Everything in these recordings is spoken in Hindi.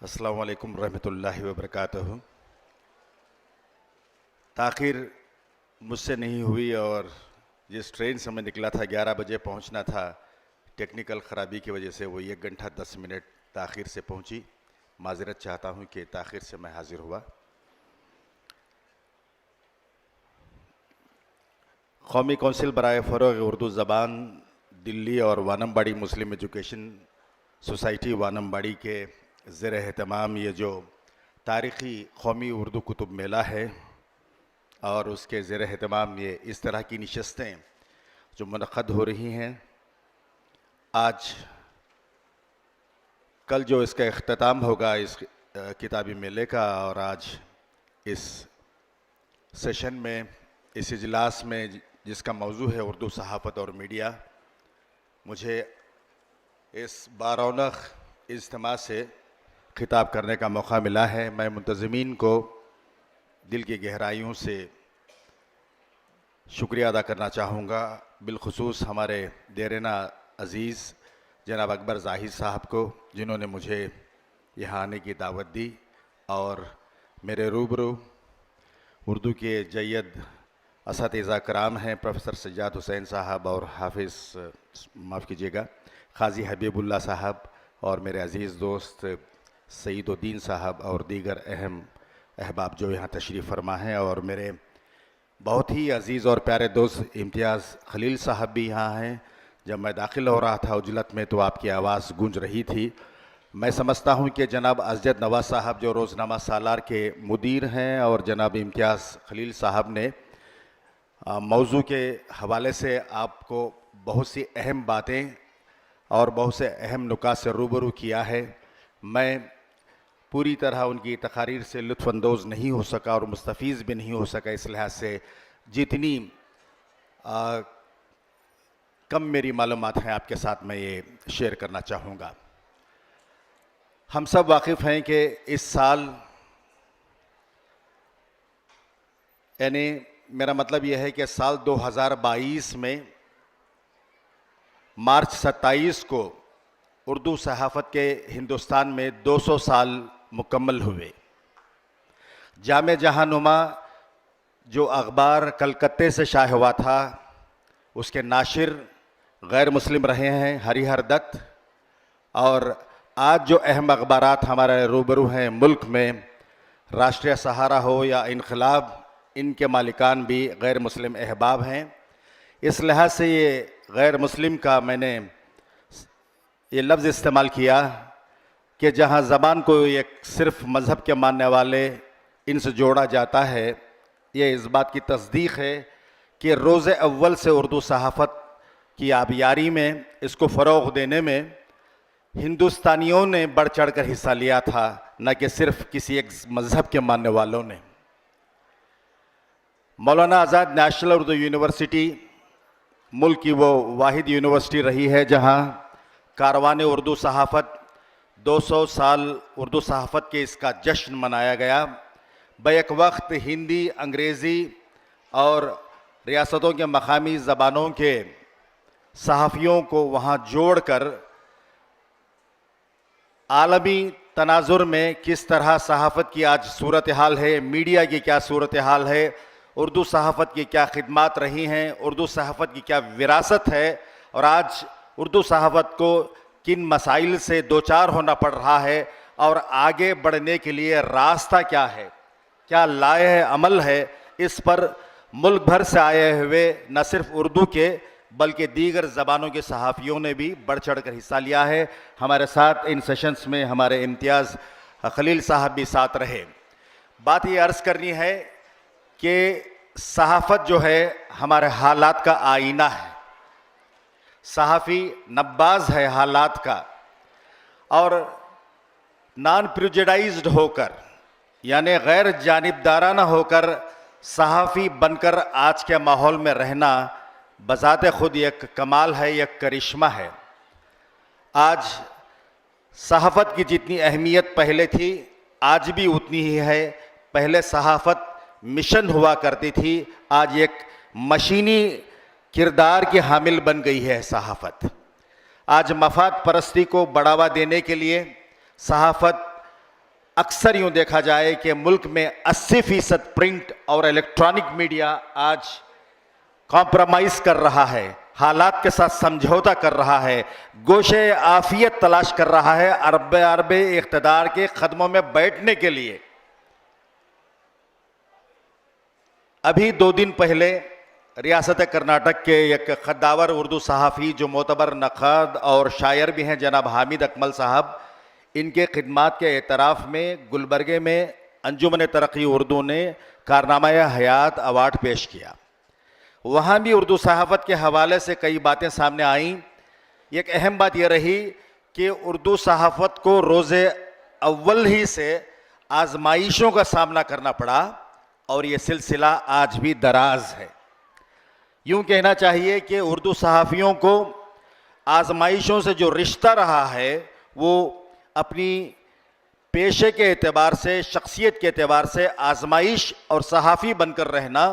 अस्सलामु अलैकुम रहमतुल्लाहि व बरकातहू। ताख़ीर मुझसे नहीं हुई और जिस ट्रेन से मैं निकला था 11 बजे पहुंचना था, टेक्निकल ख़राबी की वजह से वो 1 घंटा 10 मिनट ताख़ीर से पहुंची। माज़रत चाहता हूं कि ताख़ीर से मैं हाज़िर हुआ। कौमी कौंसिल बराए फ़रोग़ उर्दू ज़बान दिल्ली और वानमबाड़ी मुस्लिम एजुकेशन सोसाइटी वानमबाड़ी के ज़ेर एहतमाम ये जो तारीख़ी कौमी उर्दू कुतुब मेला है और उसके ज़ेर एहतमाम ये इस तरह की नशस्तें जो मुनक़्क़द हो रही हैं। आज कल जो इसका इख्तिताम होगा इस किताबी मेले का, और आज इस सेशन में, इस इजलास में जिसका मौजू है उर्दू सहाफ़त और मीडिया, मुझे इस बारौनक़ इज्तिमा से खिताब करने का मौका मिला है। मैं मुंतज़मीन को दिल की गहराइयों से शुक्रिया अदा करना चाहूँगा, बिलख़ुसूस हमारे देरना अज़ीज़ जनाब अकबर ज़ाहिद साहब को, जिन्होंने मुझे यहाँ आने की दावत दी और मेरे रूबरू उर्दू के जय्यद असातिज़ा कराम हैं प्रोफेसर सज्जाद हुसैन साहब और हाफिज़ माफ़ कीजिएगा क़ाज़ी हबीबुल्लाह साहब और मेरे अज़ीज़ दोस्त सईदुद्दीन साहब और दीगर अहम अहबाब जो यहाँ तशरीफ़ फरमा हैं, और मेरे बहुत ही अज़ीज़ और प्यारे दोस्त इम्तियाज़ खलील साहब भी यहाँ हैं। जब मैं दाखिल हो रहा था उजलत में तो आपकी आवाज़ गूंज रही थी। मैं समझता हूँ कि जनाब अज़द नवाज़ साहब जो रोज़नामा सालार के मुदीर हैं और जनाब इम्तियाज़ खलील साहब ने मौजू के हवाले से आपको बहुत सी अहम बातें और बहुत से अहम नुकात से रूबरू किया है। मैं पूरी तरह उनकी तकारीर से लुत्फ़अंदोज़ नहीं हो सका और मुस्तफ़ीज़ भी नहीं हो सका, इस लिहाज से जितनी कम मेरी मालूमात हैं आपके साथ मैं ये शेयर करना चाहूँगा। हम सब वाकिफ़ हैं कि इस साल, यानी मेरा मतलब यह है कि साल 2022 में मार्च 27 को उर्दू सहाफ़त के हिंदुस्तान में 200 साल मुकम्मल हुए। जामे जहानुमा जो अखबार कलकत्ते से शाये हुआ था, उसके नाशिर गैर मुस्लिम रहे हैं हरिहर दत्त, और आज जो अहम अखबारात हमारे रूबरू हैं मुल्क में, राष्ट्रीय सहारा हो या इनकलाब, इनके मालिकान भी गैर मुस्लिम अहबाब हैं। इस लिहाज से ये गैर मुस्लिम का मैंने ये लफ्ज़ इस्तेमाल किया कि जहाँ ज़बान को एक सिर्फ़ मज़हब के मानने वाले इनसे जोड़ा जाता है, ये इस बात की तस्दीक है कि रोज़े अव्वल से उर्दू सहाफ़त की आबियारी में, इसको फ़रोग़ देने में हिंदुस्तानियों ने बढ़ चढ़ कर हिस्सा लिया था, न कि सिर्फ़ किसी एक मज़हब के मानने वालों ने। मौलाना आज़ाद नेशनल उर्दू यूनिवर्सिटी मुल्क की वो वाहिद यूनिवर्सिटी रही है जहाँ कारवान उर्दू सहाफ़त 200 साल उर्दू सहाफ़त के इसका जश्न मनाया गया। बैक वक्त हिंदी, अंग्रेज़ी और रियासतों के मकामी ज़बानों के सहाफ़ियों को वहाँ जोड़कर आलमी तनाजुर में किस तरह सहाफ़त की आज सूरत हाल है, मीडिया की क्या सूरत हाल है, उर्दू सहाफ़त की क्या खिदमात रही हैं, उर्दू सहाफ़त की क्या विरासत है, और आज उर्दू सहाफ़त को किन मसाइल से दो चार होना पड़ रहा है, और आगे बढ़ने के लिए रास्ता क्या है, क्या लाए अमल है, इस पर मुल्क भर से आए हुए न सिर्फ उर्दू के बल्कि दीगर ज़बानों के सहाफ़ियों ने भी बढ़ चढ़ कर हिस्सा लिया है। हमारे साथ इन सेशंस में हमारे इम्तियाज़ खलील साहब भी साथ रहे। बात ये अर्ज़ करनी है कि सहाफ़त जो है हमारे हालात का आईना है, सहाफ़ी नब्बाज़ है हालात का, और नॉन प्रिजुडाइज्ड होकर यानी गैर जानिबदाराना होकर सहाफ़ी बनकर आज के माहौल में रहना बज़ाते खुद एक कमाल है, एक करिश्मा है। आज सहाफ़त की जितनी अहमियत पहले थी आज भी उतनी ही है। पहले सहाफ़त मिशन हुआ करती थी, आज एक मशीनी किरदार की हामिल बन गई है सहाफ़त। आज मफाद परस्ती को बढ़ावा देने के लिए सहाफ़त अक्सर यूं देखा जाए कि मुल्क में 80% प्रिंट और इलेक्ट्रॉनिक मीडिया आज कॉम्प्रोमाइज कर रहा है, हालात के साथ समझौता कर रहा है, गोशे आफियत तलाश कर रहा है अरबे अरबे इख्तिदार के कदमों में बैठने के लिए। अभी 2 दिन पहले रियासत कर्नाटक के एक खद्दावर उर्दू सहाफ़ी जो मोतबर नक़द और शायर भी हैं जनाब हामिद अकमल साहब, इनके खिदमात के एतराफ़ में गुलबर्गे में अंजुमन तरक्की उर्दू ने कारनामा हयात अवार्ड पेश किया। वहाँ भी उर्दू सहाफ़त के हवाले से कई बातें सामने आईं। एक अहम बात यह रही कि उर्दू सहाफ़त को रोज़े अव्वल ही से आजमाइशों का सामना करना पड़ा और ये सिलसिला आज भी दराज है। यूँ कहना चाहिए कि उर्दू सहाफ़ियों को आजमाइशों से जो रिश्ता रहा है वो अपनी पेशे के एतबार से, शख्सियत के एतबार से आजमाइश और सहाफ़ी बनकर रहना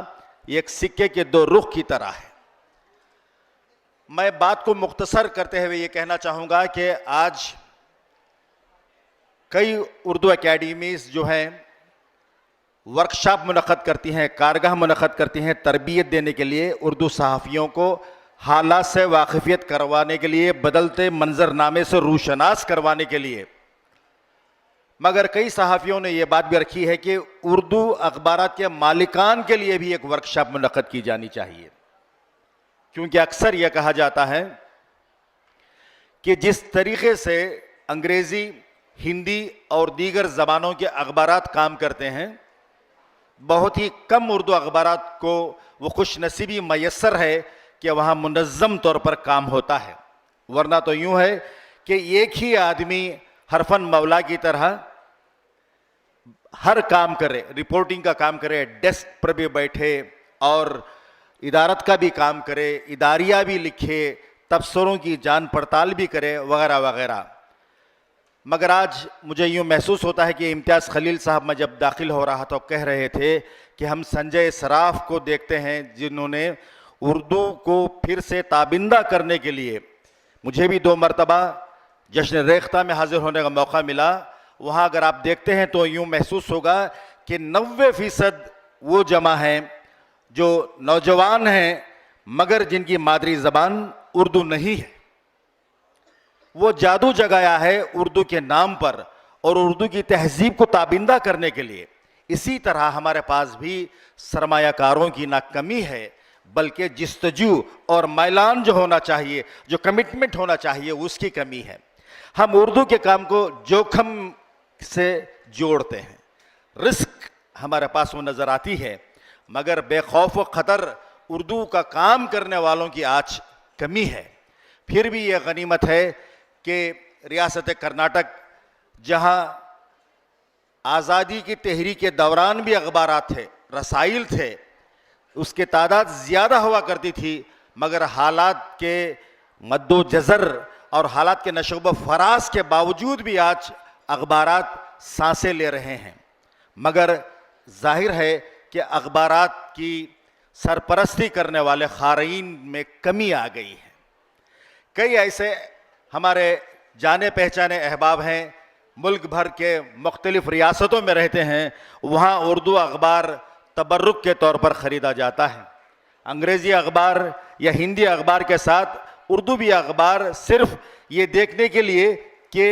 एक सिक्के के 2 रुख की तरह है। मैं बात को मुख्तसर करते हुए ये कहना चाहूँगा कि आज कई उर्दू एकेडमीज़ जो हैं वर्कशॉप मुनक़द करती हैं, कारगाह मुनक़द करती हैं तरबियत देने के लिए, उर्दू सहाफ़ियों को हालात से वाकिफ़ियत करवाने के लिए, बदलते मंजरनामे से रूशनास करवाने के लिए। मगर कई सहाफ़ियों ने यह बात भी रखी है कि उर्दू अखबारात के मालिकान के लिए भी एक वर्कशॉप मुनक़द की जानी चाहिए, क्योंकि अक्सर यह कहा जाता है कि जिस तरीक़े से अंग्रेज़ी, हिंदी और दीगर ज़बानों के अखबारात काम करते हैं, बहुत ही कम उर्दू अखबारात को वो खुशनसीबी मैसर है कि वहाँ मुनज़्ज़म तौर पर काम होता है। वरना तो यूँ है कि एक ही आदमी हरफन मौला की तरह हर काम करे, रिपोर्टिंग का काम करे, डेस्क पर भी बैठे और इदारत का भी काम करे, इदारिया भी लिखे, तबसरों की जान पड़ताल भी करे, वगैरह वगैरह। मगर आज मुझे यूँ महसूस होता है कि इम्तियाज़ खलील साहब में जब दाखिल हो रहा तो कह रहे थे कि हम संजय सराफ को देखते हैं जिन्होंने उर्दू को फिर से ताबिंदा करने के लिए, मुझे भी 2 मरतबा जश्न रेख्ता में हाजिर होने का मौका मिला। वहाँ अगर आप देखते हैं तो यूँ महसूस होगा कि 90% वो जमा हैं जो नौजवान हैं मगर जिनकी मादरी ज़बान उर्दू नहीं है। वो जादू जगाया है उर्दू के नाम पर और उर्दू की तहजीब को ताबिंदा करने के लिए। इसी तरह हमारे पास भी सरमायाकारों की ना कमी है, बल्कि जिस्तजू और मैलान जो होना चाहिए, जो कमिटमेंट होना चाहिए, उसकी कमी है। हम उर्दू के काम को जोखम से जोड़ते हैं, रिस्क हमारे पास वो नज़र आती है, मगर बेखौफ व ख़तर उर्दू का काम करने वालों की आज कमी है। फिर भी ये गनीमत है कि रियासत कर्नाटक, जहाँ आज़ादी की तहरीक के दौरान भी अखबारात थे, रसाइल थे, उसके तादाद ज़्यादा हुआ करती थी, मगर हालात के मद्दोजज़र और हालात के नशोब फराज के बावजूद भी आज अखबारात सांसें ले रहे हैं। मगर जाहिर है कि अखबारात की सरपरस्ती करने वाले ख़ारीन में कमी आ गई है। कई ऐसे हमारे जाने पहचाने अहबाब हैं, मुल्क भर के मुख्तलिफ़ रियासतों में रहते हैं, वहाँ उर्दू अखबार तबर्रुक के तौर पर ख़रीदा जाता है। अंग्रेज़ी अखबार या हिंदी अखबार के साथ उर्दू भी अखबार सिर्फ़ ये देखने के लिए कि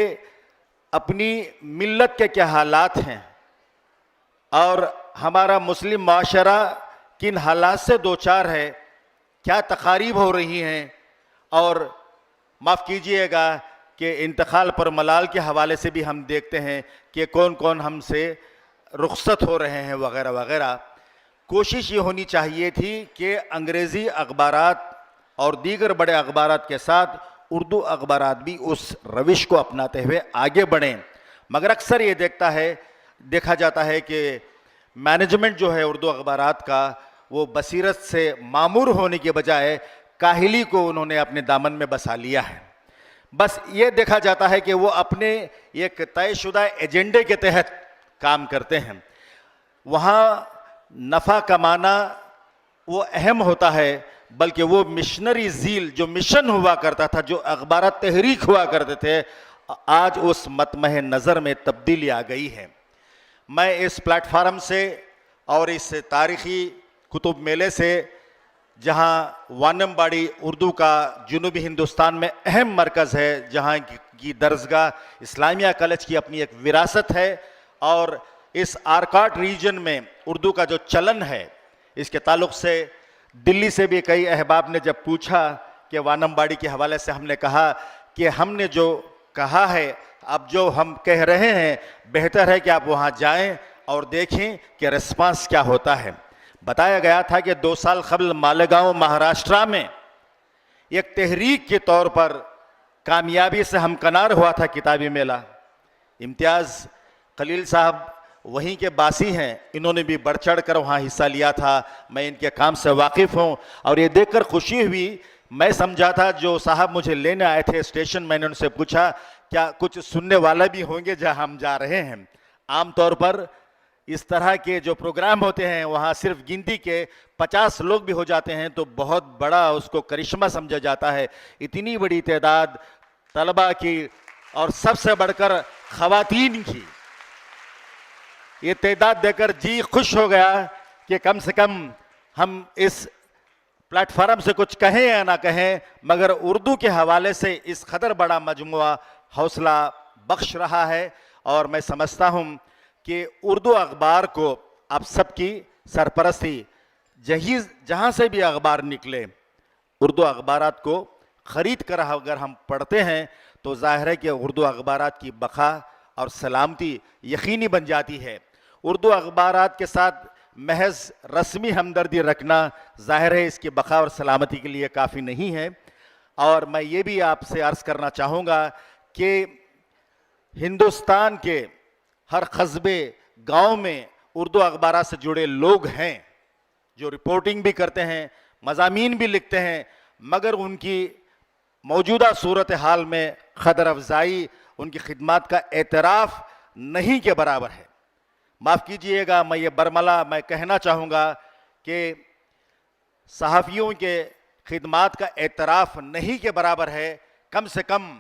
अपनी मिल्लत के क्या हालात हैं और हमारा मुस्लिम माशरा किन हालात से दो चार है, क्या तकारीब हो रही हैं, और माफ़ कीजिएगा कि इंतकाल पर मलाल के हवाले से भी हम देखते हैं कि कौन कौन हमसे रुखसत हो रहे हैं, वगैरह वगैरह। कोशिश ये होनी चाहिए थी कि अंग्रेज़ी अखबारात और दीगर बड़े अखबारात के साथ उर्दू अखबारात भी उस रविश को अपनाते हुए आगे बढ़ें। मगर अक्सर ये देखा जाता है कि मैनेजमेंट जो है उर्दू अखबारात का, वो बसीरत से मामूर होने के बजाय काहिली को उन्होंने अपने दामन में बसा लिया है। बस ये देखा जाता है कि वो अपने एक तयशुदा एजेंडे के तहत काम करते हैं। वहाँ नफ़ा कमाना वो अहम होता है, बल्कि वो मिशनरी ज़ील जो मिशन हुआ करता था, जो अखबारात तहरीक हुआ करते थे, आज उस मतमह नज़र में तब्दीली आ गई है। मैं इस प्लेटफार्म से और इस तारीख़ी कुतुब मेले से, जहां वानमबाड़ी उर्दू का जुनूबी हिंदुस्तान में अहम मरकज़ है, जहां की दरसगाह इस्लामिया कॉलेज की अपनी एक विरासत है, और इस आरकाट रीजन में उर्दू का जो चलन है, इसके ताल्लुक़ से दिल्ली से भी कई अहबाब ने जब पूछा कि वानमबाड़ी के हवाले से, हमने कहा कि हमने जो कहा है, अब जो हम कह रहे हैं, बेहतर है कि आप वहाँ जाएं और देखें कि रिस्पांस क्या होता है। बताया गया था कि 2 साल कबल मालेगांव महाराष्ट्र में एक तहरीक के तौर पर कामयाबी से हमकनार हुआ था किताबी मेला। इम्तियाज़ खलील साहब वहीं के बासी हैं, इन्होंने भी बढ़ चढ़ कर वहाँ हिस्सा लिया था। मैं इनके काम से वाकिफ़ हूँ और ये देखकर खुशी हुई। मैं समझा था जो साहब मुझे लेने आए थे स्टेशन, मैंने उनसे पूछा क्या कुछ सुनने वाला भी होंगे जहाँ हम जा रहे हैं। आमतौर पर इस तरह के जो प्रोग्राम होते हैं वहाँ सिर्फ गिनती के 50 लोग भी हो जाते हैं तो बहुत बड़ा उसको करिश्मा समझा जाता है। इतनी बड़ी तादाद तलबा की और सबसे बढ़कर ख़वातीन की ये तादाद देखकर जी खुश हो गया कि कम से कम हम इस प्लेटफार्म से कुछ कहें या ना कहें, मगर उर्दू के हवाले से इस कदर बड़ा मजमुआ हौसला बख्श रहा है। और मैं समझता हूँ कि उर्दू अखबार को आप सबकी सरपरस्ती, जहाँ से भी अखबार निकले, उर्दू अखबारात को ख़रीद कर अगर हम पढ़ते हैं तो ज़ाहिर है कि उर्दू अखबारात की बका और सलामती यकीनी बन जाती है। उर्दू अखबारात के साथ महज रस्मी हमदर्दी रखना ज़ाहिर है इसकी बका और सलामती के लिए काफ़ी नहीं है। और मैं ये भी आपसे अर्ज़ करना चाहूँगा कि हिंदुस्तान के हर कस्बे गांव में उर्दू अखबारात से जुड़े लोग हैं जो रिपोर्टिंग भी करते हैं, मज़ामीन भी लिखते हैं, मगर उनकी मौजूदा सूरत हाल में खदर अफजाई, उनकी खिदमत का एतराफ़ नहीं के बराबर है। माफ़ कीजिएगा, मैं ये बरमला मैं कहना चाहूँगा कि सहाफ़ियों के खिदमत का एतराफ़ नहीं के बराबर है। कम से कम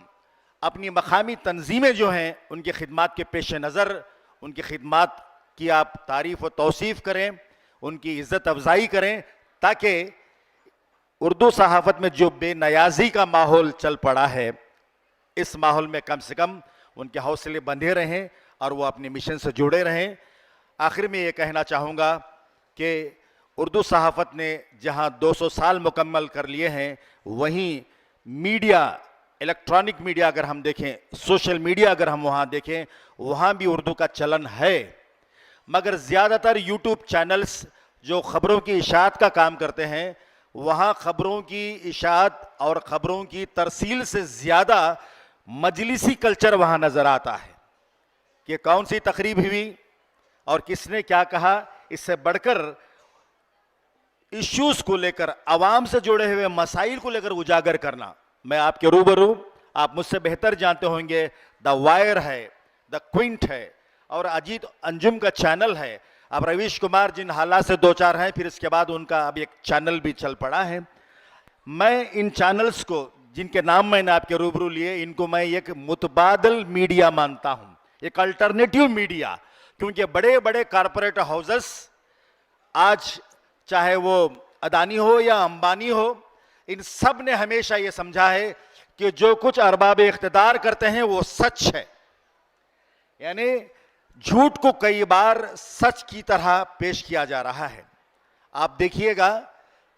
अपनी मकामी तंजीमें जो हैं उनकी खिदमत के पेश नज़र उनकी खिदमत की आप तारीफ़ व तौसीफ़ करें, उनकी इज़्ज़त अफजाई करें, ताकि उर्दू सहाफ़त में जो बेनयाजी का माहौल चल पड़ा है, इस माहौल में कम से कम उनके हौसले बंधे रहें और वो अपने मिशन से जुड़े रहें। आखिर में ये कहना चाहूँगा कि उर्दू सहाफ़त ने जहाँ 200 साल मुकम्मल कर लिए हैं, वहीं मीडिया, इलेक्ट्रॉनिक मीडिया अगर हम देखें, सोशल मीडिया अगर हम वहाँ देखें, वहाँ भी उर्दू का चलन है। मगर ज़्यादातर यूट्यूब चैनल्स जो ख़बरों की इशाअत का काम करते हैं, वहाँ ख़बरों की इशाअत और ख़बरों की तरसील से ज़्यादा मजलिसी कल्चर वहाँ नज़र आता है कि कौन सी तकरीब हुई और किसने क्या कहा। इससे बढ़कर इश्यूज़ को लेकर, आवाम से जुड़े हुए मसाइल को लेकर उजागर करना, मैं आपके रूबरू, आप मुझसे बेहतर जानते होंगे, द वायर है, द क्विंट है और अजीत अंजुम का चैनल है। अब रवीश कुमार जिन हालात से 2-4 हैं, फिर इसके बाद उनका अब एक चैनल भी चल पड़ा है। मैं इन चैनल्स को, जिनके नाम मैंने आपके रूबरू लिए, इनको मैं एक मुतबादल मीडिया मानता हूँ, एक अल्टरनेटिव मीडिया। क्योंकि बड़े बड़े कारपोरेट हाउसेस आज, चाहे वो अदानी हो या अंबानी हो, इन सब ने हमेशा ये समझा है कि जो कुछ अरबाब इख्तिदार करते हैं वो सच है। यानी झूठ को कई बार सच की तरह पेश किया जा रहा है। आप देखिएगा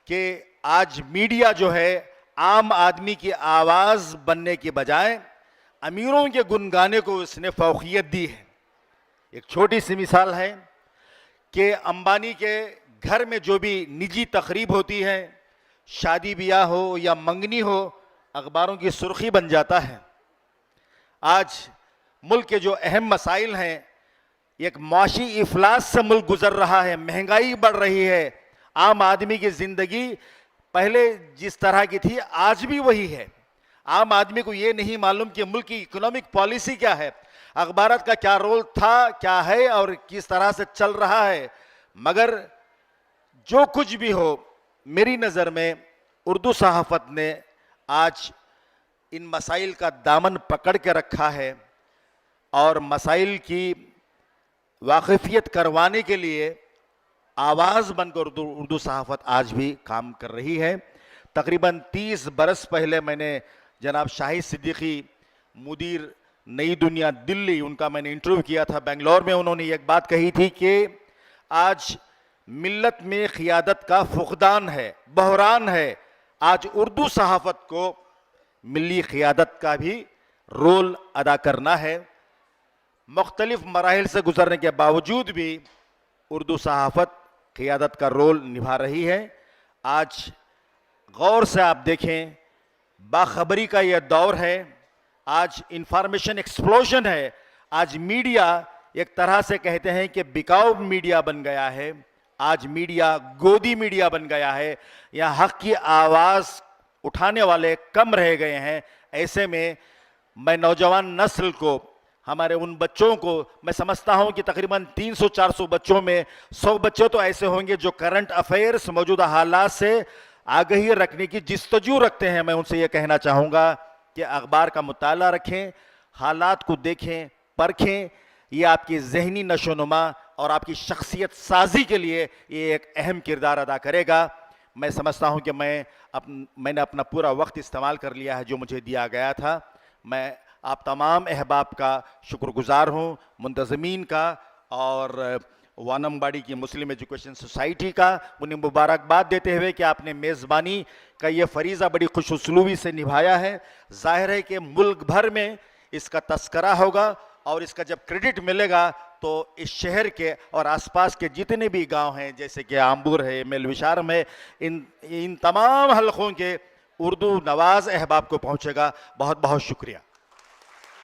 कि आज मीडिया जो है आम आदमी की आवाज़ बनने के बजाय अमीरों के गुनगाने को इसने फौकियत दी है। एक छोटी सी मिसाल है कि अंबानी के घर में जो भी निजी तकरीब होती है, शादी ब्याह हो या मंगनी हो, अखबारों की सुर्खी बन जाता है। आज मुल्क के जो अहम मसाइल हैं, एक माशी इफलास से मुल्क गुजर रहा है, महंगाई बढ़ रही है, आम आदमी की ज़िंदगी पहले जिस तरह की थी आज भी वही है। आम आदमी को ये नहीं मालूम कि मुल्क की इकोनॉमिक पॉलिसी क्या है, अखबारात का क्या रोल था, क्या है और किस तरह से चल रहा है। मगर जो कुछ भी हो, मेरी नज़र में उर्दू सहाफ़त ने आज इन मसाइल का दामन पकड़ के रखा है और मसाइल की वाकिफियत करवाने के लिए आवाज़ बनकर उर्दू सहाफ़त आज भी काम कर रही है। तकरीबन 30 बरस पहले मैंने जनाब शाहिद सिद्दीकी मुदीर नई दुनिया दिल्ली, उनका मैंने इंटरव्यू किया था बेंगलोर में। उन्होंने एक बात कही थी कि आज मिल्लत में क़ियादत का फुक़दान है, बहरान है। आज उर्दू सहाफ़त को मिली क़ियादत का भी रोल अदा करना है। मुख्तलिफ मराहिल से गुजरने के बावजूद भी उर्दू सहाफ़त क़ियादत का रोल निभा रही है। आज गौर से आप देखें, बाखबरी का यह दौर है। आज इंफॉर्मेशन एक्सप्लोजन है। आज मीडिया एक तरह से कहते हैं कि बिकाऊ मीडिया बन गया है। आज मीडिया गोदी मीडिया बन गया है। यहाँ हक की आवाज़ उठाने वाले कम रह गए हैं। ऐसे में मैं नौजवान नस्ल को, हमारे उन बच्चों को, मैं समझता हूं कि तकरीबन 300-400 बच्चों में 100 बच्चे तो ऐसे होंगे जो करंट अफेयर्स, मौजूदा हालात से आगाही रखने की जिस्तजू रखते हैं। मैं उनसे यह कहना चाहूँगा कि अखबार का मुताला रखें, हालात को देखें, परखें। ये आपकी ज़हनी नशोनुमा और आपकी शख्सियत साजी के लिए ये एक अहम किरदार अदा करेगा। मैं समझता हूँ कि मैंने अपना पूरा वक्त इस्तेमाल कर लिया है जो मुझे दिया गया था। मैं आप तमाम अहबाब का शुक्रगुजार हूँ, मुंतज़मीन का और वानमबाड़ी की मुस्लिम एजुकेशन सोसाइटी का। उन्हें मुबारकबाद देते हुए कि आपने मेज़बानी का ये फ़रीज़ा बड़ी खुश उसलूबी से निभाया है। ज़ाहिर है कि मुल्क भर में इसका तस्करा होगा और इसका जब क्रेडिट मिलेगा तो इस शहर के और आसपास के जितने भी गांव हैं, जैसे कि आम्बूर है, मेलविशारम है, इन तमाम हलकों के उर्दू नवाज अहबाब को पहुंचेगा। बहुत बहुत शुक्रिया।